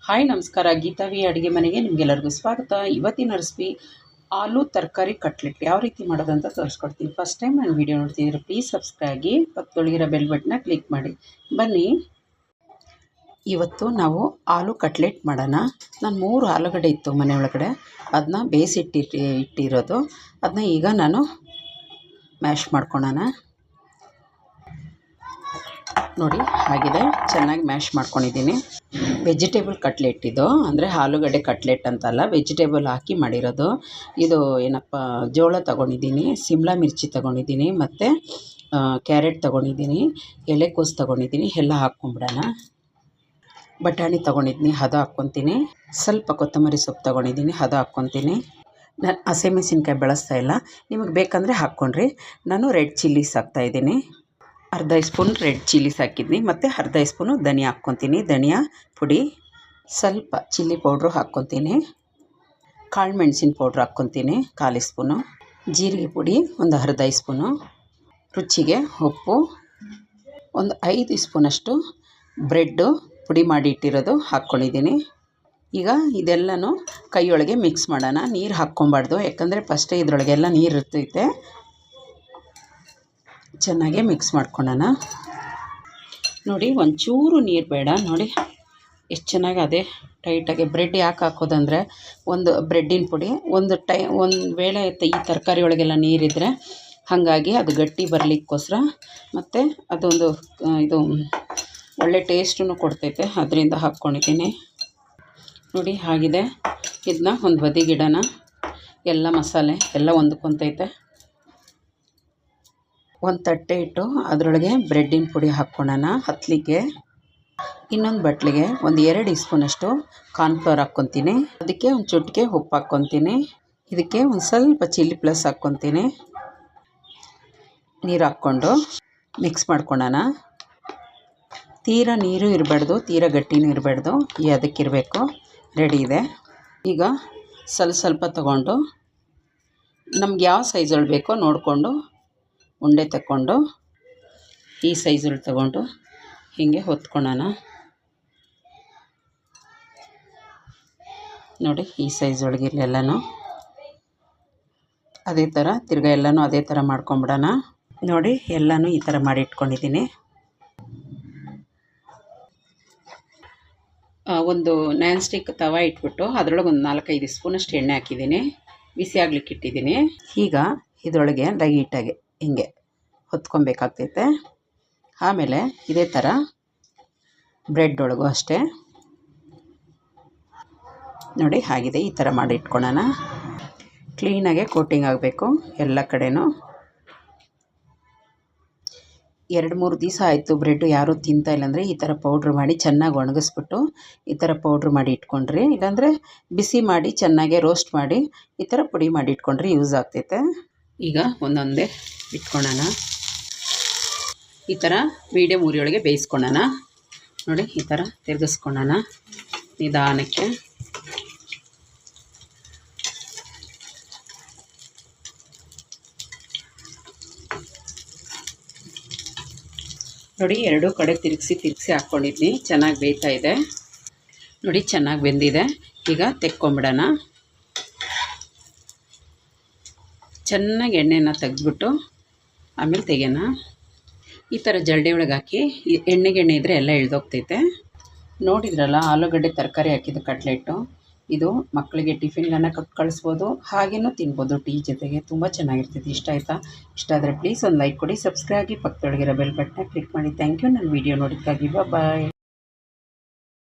Hi ನಮಸ್ಕಾರ, ಗೀತಾವಿ ಅಡುಗೆ ಮನೆಗೆ ನಿಮಗೆಲ್ಲರಿಗೂ ಸ್ವಾಗತ. ಇವತ್ತಿನ ರೆಸಿಪಿ ಆಲೂ ತರಕಾರಿ ಕಟ್ಲೆಟ್ ಯಾವ ರೀತಿ ಮಾಡೋದಂತ ತೋರಿಸ್ಕೊಡ್ತೀನಿ. ಫಸ್ಟ್ ಟೈಮ್ ನಾನು ವೀಡಿಯೋ ನೋಡ್ತಿದ್ರೆ ಪ್ಲೀಸ್ ಸಬ್ಸ್ಕ್ರೈಬ್ ಆಗಿ, ಪಕ್ಕದೊಳಗಿರೋ ಬೆಲ್ ಬಟನ್ನ ಕ್ಲಿಕ್ ಮಾಡಿ. ಬನ್ನಿ, ಇವತ್ತು ನಾವು ಆಲೂ ಕಟ್ಲೆಟ್ ಮಾಡೋಣ. ನಾನು 3 ಆಲೂಗಡ್ಡೆ ಇತ್ತು ಮನೆ ಒಳಗಡೆ, ಅದನ್ನ ಇಟ್ಟಿರೋದು. ಅದನ್ನ ಈಗ ನಾನು ಮ್ಯಾಶ್ ಮಾಡ್ಕೊಳ್ಳೋಣ. ನೋಡಿ, ಆಗಿದೆ, ಚೆನ್ನಾಗಿ ಮ್ಯಾಶ್ ಮಾಡ್ಕೊಂಡಿದ್ದೀನಿ. ವೆಜಿಟೇಬಲ್ ಕಟ್ಲೆಟ್ ಇದು, ಅಂದರೆ ಆಲೂಗಡ್ಡೆ ಕಟ್ಲೆಟ್ ಅಂತಲ್ಲ, ವೆಜಿಟೇಬಲ್ ಹಾಕಿ ಮಾಡಿರೋದು. ಇದು ಏನಪ್ಪ, ಜೋಳ ತೊಗೊಂಡಿದ್ದೀನಿ, ಸಿಮ್ಲಾ ಮಿರ್ಚಿ ತೊಗೊಂಡಿದ್ದೀನಿ, ಮತ್ತು ಕ್ಯಾರೆಟ್ ತೊಗೊಂಡಿದ್ದೀನಿ, ಎಲೆಕೋಸು ತೊಗೊಂಡಿದ್ದೀನಿ. ಎಲ್ಲ ಹಾಕ್ಕೊಂಬಿಡೋಣ. ಬಟಾಣಿ ತೊಗೊಂಡಿದ್ದೀನಿ, ಅದು ಹಾಕ್ಕೊತೀನಿ. ಸ್ವಲ್ಪ ಕೊತ್ತಂಬರಿ ಸೊಪ್ಪು ತೊಗೊಂಡಿದ್ದೀನಿ, ಅದು ಹಾಕ್ಕೊತೀನಿ. ನಾನು ಹಸಿಮೆಣಸಿನ್ಕಾಯಿ ಬಳಸ್ತಾಯಿಲ್ಲ, ನಿಮಗೆ ಬೇಕಂದರೆ ಹಾಕ್ಕೊಂಡ್ರಿ. ನಾನು ರೆಡ್ ಚಿಲ್ಲೀಸ್ ಹಾಕ್ತಾಯಿದ್ದೀನಿ. ಅರ್ಧ ಸ್ಪೂನ್ ರೆಡ್ ಚಿಲ್ಲೀಸ್ ಹಾಕಿದ್ದೀನಿ, ಮತ್ತು ಅರ್ಧ ಸ್ಪೂನು ಧನಿಯಾ ಹಾಕ್ಕೊತೀನಿ. ಧನಿಯಾ ಪುಡಿ, ಸ್ವಲ್ಪ ಚಿಲ್ಲಿ ಪೌಡ್ರು ಹಾಕ್ಕೊತೀನಿ. ಕಾಳು ಮೆಣಸಿನ ಪೌಡ್ರ್ ಹಾಕ್ಕೊತೀನಿ 1/4 ಸ್ಪೂನು. ಜೀರಿಗೆ ಪುಡಿ ಒಂದು ಅರ್ಧ ಸ್ಪೂನು. ರುಚಿಗೆ ಉಪ್ಪು, ಒಂದು 5 ಸ್ಪೂನಷ್ಟು ಬ್ರೆಡ್ಡು ಪುಡಿ ಮಾಡಿ ಇಟ್ಟಿರೋದು ಹಾಕ್ಕೊಂಡಿದ್ದೀನಿ. ಈಗ ಇದೆಲ್ಲನೂ ಕೈಯೊಳಗೆ ಮಿಕ್ಸ್ ಮಾಡೋಣ. ನೀರು ಹಾಕ್ಕೊಬಾರ್ದು, ಯಾಕಂದರೆ ಫಸ್ಟೇ ಇದರೊಳಗೆಲ್ಲ ನೀರು ಇರ್ತೈತೆ. ಚೆನ್ನಾಗೆ ಮಿಕ್ಸ್ ಮಾಡ್ಕೊಳ್ಳೋಣ. ನೋಡಿ, ಒಂಚೂರು ನೀರು ಬೇಡ. ನೋಡಿ ಎಷ್ಟು ಚೆನ್ನಾಗಿ ಅದೇ ಟೈಟಾಗಿ. ಬ್ರೆಡ್ ಯಾಕೆ ಹಾಕೋದಂದರೆ, ಒಂದು ಬ್ರೆಡ್ಡಿನ ಪುಡಿ ಒಂದು ವೇಳೆ ಈ ತರಕಾರಿ ಒಳಗೆಲ್ಲ ನೀರಿದ್ದರೆ ಹಾಗಾಗಿ ಅದು ಗಟ್ಟಿ ಬರಲಿಕ್ಕೋಸ್ಕರ, ಮತ್ತು ಅದೊಂದು ಇದು ಒಳ್ಳೆ ಟೇಸ್ಟನ್ನು ಕೊಡ್ತೈತೆ, ಅದರಿಂದ ಹಾಕ್ಕೊಂಡಿದ್ದೀನಿ. ನೋಡಿ ಆಗಿದೆ. ಇದನ್ನ ಒಂದು ಬದಿಗಿಡೋಣ. ಎಲ್ಲ ಮಸಾಲೆ ಎಲ್ಲ ಹೊಂದ್ಕೊತೈತೆ. ಒಂದು ತಟ್ಟೆ ಇಟ್ಟು ಅದರೊಳಗೆ ಬ್ರೆಡ್ಡಿನ ಪುಡಿ ಹಾಕ್ಕೊಳ್ಳೋಣ ಹತ್ತಲಿಗೆ. ಇನ್ನೊಂದು ಬಟ್ಲಿಗೆ ಒಂದು 2 ಸ್ಪೂನಷ್ಟು ಕಾರ್ನ್ಫ್ಲವರ್ ಹಾಕ್ಕೊತೀನಿ. ಅದಕ್ಕೆ ಒಂದು ಚುಟಿಕೆ ಉಪ್ಪು ಹಾಕ್ಕೊತೀನಿ. ಇದಕ್ಕೆ ಒಂದು ಸ್ವಲ್ಪ ಚಿಲ್ಲಿ ಪ್ಲಸ್ ಹಾಕ್ಕೊತೀನಿ. ನೀರು ಹಾಕ್ಕೊಂಡು ಮಿಕ್ಸ್ ಮಾಡ್ಕೊಳ್ಳೋಣ. ತೀರಾ ನೀರು ಇರಬಾರ್ದು, ತೀರಾ ಗಟ್ಟಿನೂ ಇರಬಾರ್ದು, ಅದಕ್ಕಿರಬೇಕು. ರೆಡಿ ಇದೆ. ಈಗ ಸ್ವಲ್ಪ ತೊಗೊಂಡು ನಮ್ಗೆ ಯಾವ ಸೈಜಲ್ಲಿ ಬೇಕೋ ನೋಡಿಕೊಂಡು ಉಂಡೆ ತಗೊಂಡು ಈ ಸೈಜಲ್ಲಿ ತಗೊಂಡು ಹೀಗೆ ಹೊತ್ಕೊಳ್ಳೋಣ. ನೋಡಿ, ಈ ಸೈಜ್ ಒಳಗಿರಲೆಲ್ಲನೂ ಅದೇ ಥರ ತಿರ್ಗಾ ಎಲ್ಲನೂ ಅದೇ ಥರ ಮಾಡ್ಕೊಂಬಿಡೋಣ. ನೋಡಿ, ಎಲ್ಲನೂ ಈ ಥರ ಮಾಡಿ ಇಟ್ಕೊಂಡಿದ್ದೀನಿ. ಒಂದು ನಾನ್ ಸ್ಟಿಕ್ ತವ ಇಟ್ಬಿಟ್ಟು ಅದರೊಳಗೆ ಒಂದು 4-5 ಸ್ಪೂನಷ್ಟು ಎಣ್ಣೆ ಹಾಕಿದ್ದೀನಿ. ಬಿಸಿ ಆಗ್ಲಿಕ್ಕೆ ಇಟ್ಟಿದ್ದೀನಿ. ಈಗ ಇದರೊಳಗೆ ಲೈಟಾಗಿ ಹಿಂಗೆ ಹೊತ್ಕೊಬೇಕಾಗ್ತೈತೆ. ಆಮೇಲೆ ಇದೇ ಥರ ಬ್ರೆಡ್ ಒಳಗೂ ಅಷ್ಟೇ. ನೋಡಿ ಆಗಿದೆ. ಈ ಥರ ಮಾಡಿ ಇಟ್ಕೊಳ್ಳೋಣ. ಕ್ಲೀನಾಗೆ ಕೋಟಿಂಗ್ ಆಗಬೇಕು ಎಲ್ಲ ಕಡೆನೂ. 2-3 ದಿವಸ ಆಯಿತು ಬ್ರೆಡ್ಡು ಯಾರೂ ತಿಂತಾಯಿಲ್ಲ ಅಂದರೆ ಈ ಥರ ಪೌಡ್ರ್ ಮಾಡಿ ಚೆನ್ನಾಗಿ ಒಣಗಿಸ್ಬಿಟ್ಟು ಈ ಥರ ಪೌಡ್ರ್ ಮಾಡಿ ಇಟ್ಕೊಂಡ್ರಿ, ಇಲ್ಲಾಂದರೆ ಬಿಸಿ ಮಾಡಿ ಚೆನ್ನಾಗೆ ರೋಸ್ಟ್ ಮಾಡಿ ಈ ಥರ ಪುಡಿ ಮಾಡಿ ಇಟ್ಕೊಂಡ್ರೆ ಯೂಸ್ ಆಗ್ತೈತೆ. ಈಗ ಒಂದೊಂದೇ ಇಟ್ಕೊಳ್ಳೋಣ. ಈ ಥರ ಮೀಡಿಯಮ್ ಉರಿಯೊಳಗೆ ಬೇಯಿಸ್ಕೊಳ್ಳೋಣ. ನೋಡಿ, ಈ ಥರ ತಿರುಗಿಸ್ಕೊಳ್ಳೋಣ ನಿಧಾನಕ್ಕೆ. ನೋಡಿ, 2 ಕಡೆ ತಿರುಗಿಸಿ ಹಾಕ್ಕೊಂಡಿದ್ನಿ. ಚೆನ್ನಾಗಿ ಬೇಯ್ತಾ ಇದೆ. ನೋಡಿ, ಚೆನ್ನಾಗಿ ಬೆಂದಿದೆ. ಈಗ ತೆಕ್ಕೊಂಬಿಡೋಣ. ಚೆನ್ನಾಗಿ ಎಣ್ಣೆನ ತೆಗೆದ್ಬಿಟ್ಟು ಆಮೇಲೆ ತೆಗೆಯೋಣ. ಈ ಥರ ಜಲ್ಡಿ ಒಳಗೆ ಹಾಕಿ ಎಣ್ಣೆ ಇದ್ದರೆ ಎಲ್ಲ ಇಳ್ದೋಗ್ತೈತೆ. ನೋಡಿದ್ರಲ್ಲ, ಆಲೂಗಡ್ಡೆ ತರಕಾರಿ ಹಾಕಿದ್ದು ಕಟ್ಲೆಟ್ಟು. ಇದು ಮಕ್ಕಳಿಗೆ ಟಿಫಿನ್ಗನ್ನು ಕೊಟ್ಟು ಕಳಿಸ್ಬೋದು, ಹಾಗೇನೂ ತಿನ್ಬೋದು ಟೀ ಜೊತೆಗೆ. ತುಂಬ ಚೆನ್ನಾಗಿರ್ತೈತಿ. ಇಷ್ಟ ಆಯಿತಾ? ಇಷ್ಟ ಆದರೆ ಪ್ಲೀಸ್ ಒಂದು ಲೈಕ್ ಕೊಡಿ, ಸಬ್ಸ್ಕ್ರೈಬ್ ಆಗಿ, ಪಕ್ಕದೊಳಗಿರೋ ಬೆಲ್ ಬಟನ್ನ ಕ್ಲಿಕ್ ಮಾಡಿ. ಥ್ಯಾಂಕ್ ಯು ನನ್ನ ವೀಡಿಯೋ ನೋಡಿದ್ದಕ್ಕಾಗಿ. ಬಾಯ್.